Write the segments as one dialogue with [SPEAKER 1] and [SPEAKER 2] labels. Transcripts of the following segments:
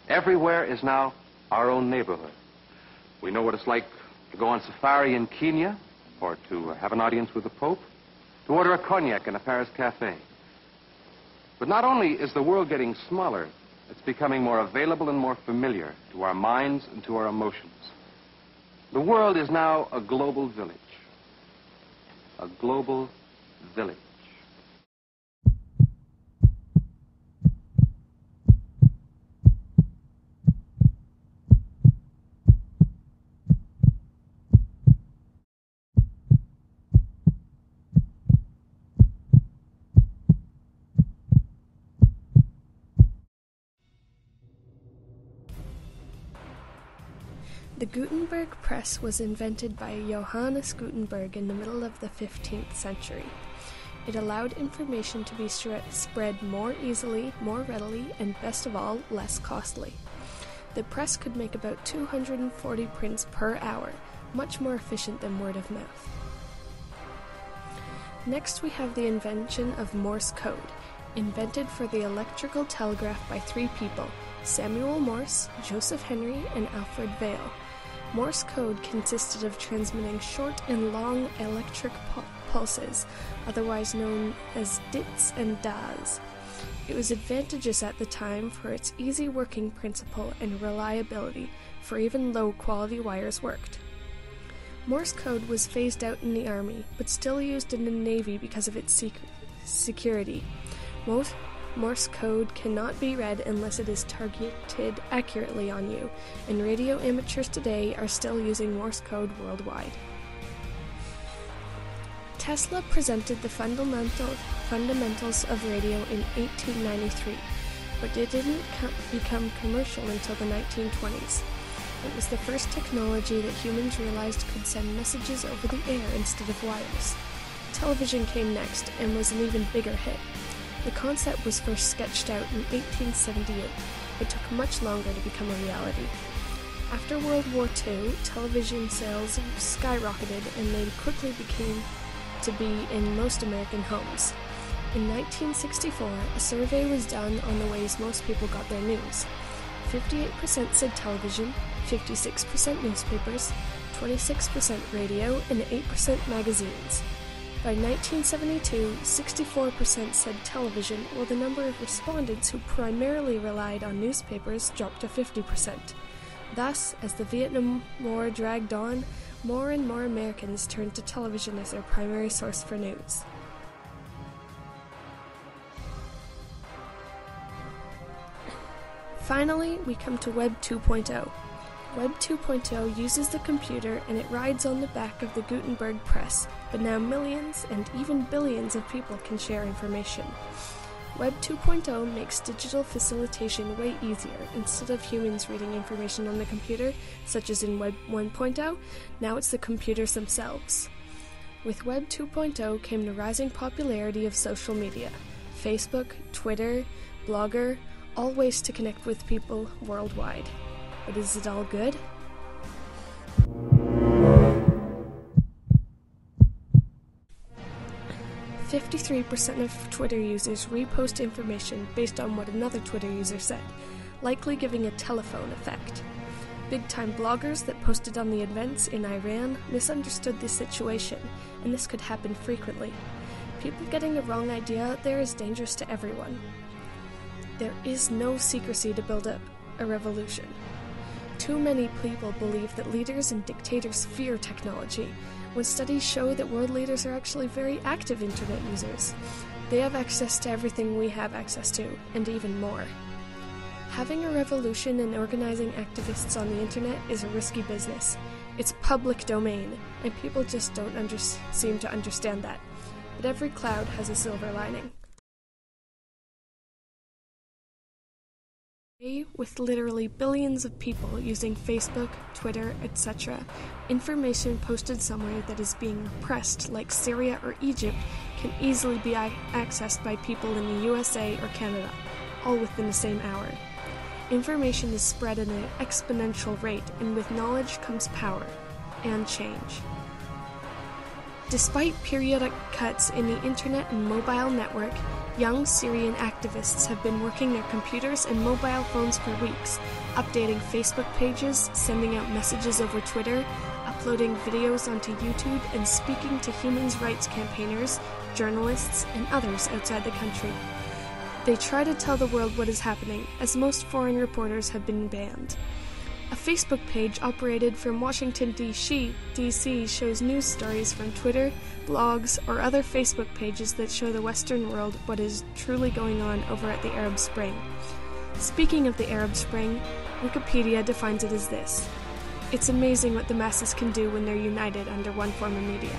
[SPEAKER 1] Everywhere is now our own neighborhood. We know what it's like to go on safari in Kenya, or to have an audience with the Pope, to order a cognac in a Paris cafe. But not only is the world getting smaller, it's becoming more available and more familiar to our minds and to our emotions. The world is now a global village. A global village.
[SPEAKER 2] The Gutenberg Press was invented by Johannes Gutenberg in the middle of the 15th century. It allowed information to be spread more easily, more readily, and best of all, less costly. The press could make about 240 prints per hour, much more efficient than word of mouth. Next we have the invention of Morse Code, invented for the electrical telegraph by three people, Samuel Morse, Joseph Henry, and Alfred Vail. Morse code consisted of transmitting short and long electric pulses, otherwise known as dits and das. It was advantageous at the time for its easy working principle and reliability, for even low-quality wires worked. Morse code was phased out in the Army, but still used in the Navy because of its security. Morse code cannot be read unless it is targeted accurately on you, and radio amateurs today are still using Morse code worldwide. Tesla presented the fundamentals of radio in 1893, but it didn't become commercial until the 1920s. It was the first technology that humans realized could send messages over the air instead of wires. Television came next and was an even bigger hit. The concept was first sketched out in 1878, but took much longer to become a reality. After World War II, television sales skyrocketed and they quickly became to be in most American homes. In 1964, a survey was done on the ways most people got their news. 58% said television, 56% newspapers, 26% radio, and 8% magazines. By 1972, 64% said television, while the number of respondents who primarily relied on newspapers dropped to 50%. Thus, as the Vietnam War dragged on, more and more Americans turned to television as their primary source for news. Finally, we come to Web 2.0. Web 2.0 uses the computer and it rides on the back of the Gutenberg Press, but now millions and even billions of people can share information. Web 2.0 makes digital facilitation way easier. Instead of humans reading information on the computer, such as in Web 1.0, now it's the computers themselves. With Web 2.0 came the rising popularity of social media. Facebook, Twitter, Blogger, all ways to connect with people worldwide. But is it all good? "53% of Twitter users repost information based on what another Twitter user said, likely giving a telephone effect. Big-time bloggers that posted on the events in Iran misunderstood the situation, and this could happen frequently. People getting a wrong idea out there is dangerous to everyone. There is no secrecy to build up a revolution. Too many people believe that leaders and dictators fear technology, when studies show that world leaders are actually very active internet users. They have access to everything we have access to, and even more. Having a revolution and organizing activists on the internet is a risky business. It's public domain, and people just don't seem to understand that. But every cloud has a silver lining. With literally billions of people using Facebook, Twitter, etc., information posted somewhere that is being repressed, like Syria or Egypt, can easily be accessed by people in the USA or Canada, all within the same hour. Information is spread at an exponential rate, and with knowledge comes power and change. Despite periodic cuts in the internet and mobile network, young Syrian activists have been working their computers and mobile phones for weeks, updating Facebook pages, sending out messages over Twitter, uploading videos onto YouTube, and speaking to human rights campaigners, journalists, and others outside the country. They try to tell the world what is happening, as most foreign reporters have been banned. A Facebook page operated from Washington, D.C. shows news stories from Twitter, blogs, or other Facebook pages that show the Western world what is truly going on over at the Arab Spring. Speaking of the Arab Spring, Wikipedia defines it as this: "It's amazing what the masses can do when they're united under one form of media."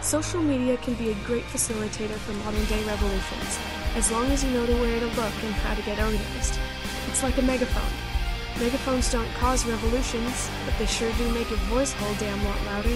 [SPEAKER 2] Social media can be a great facilitator for modern-day revolutions, as long as you know where to look and how to get organized. It's like a megaphone. Megaphones don't cause revolutions, but they sure do make your voice a whole damn lot louder.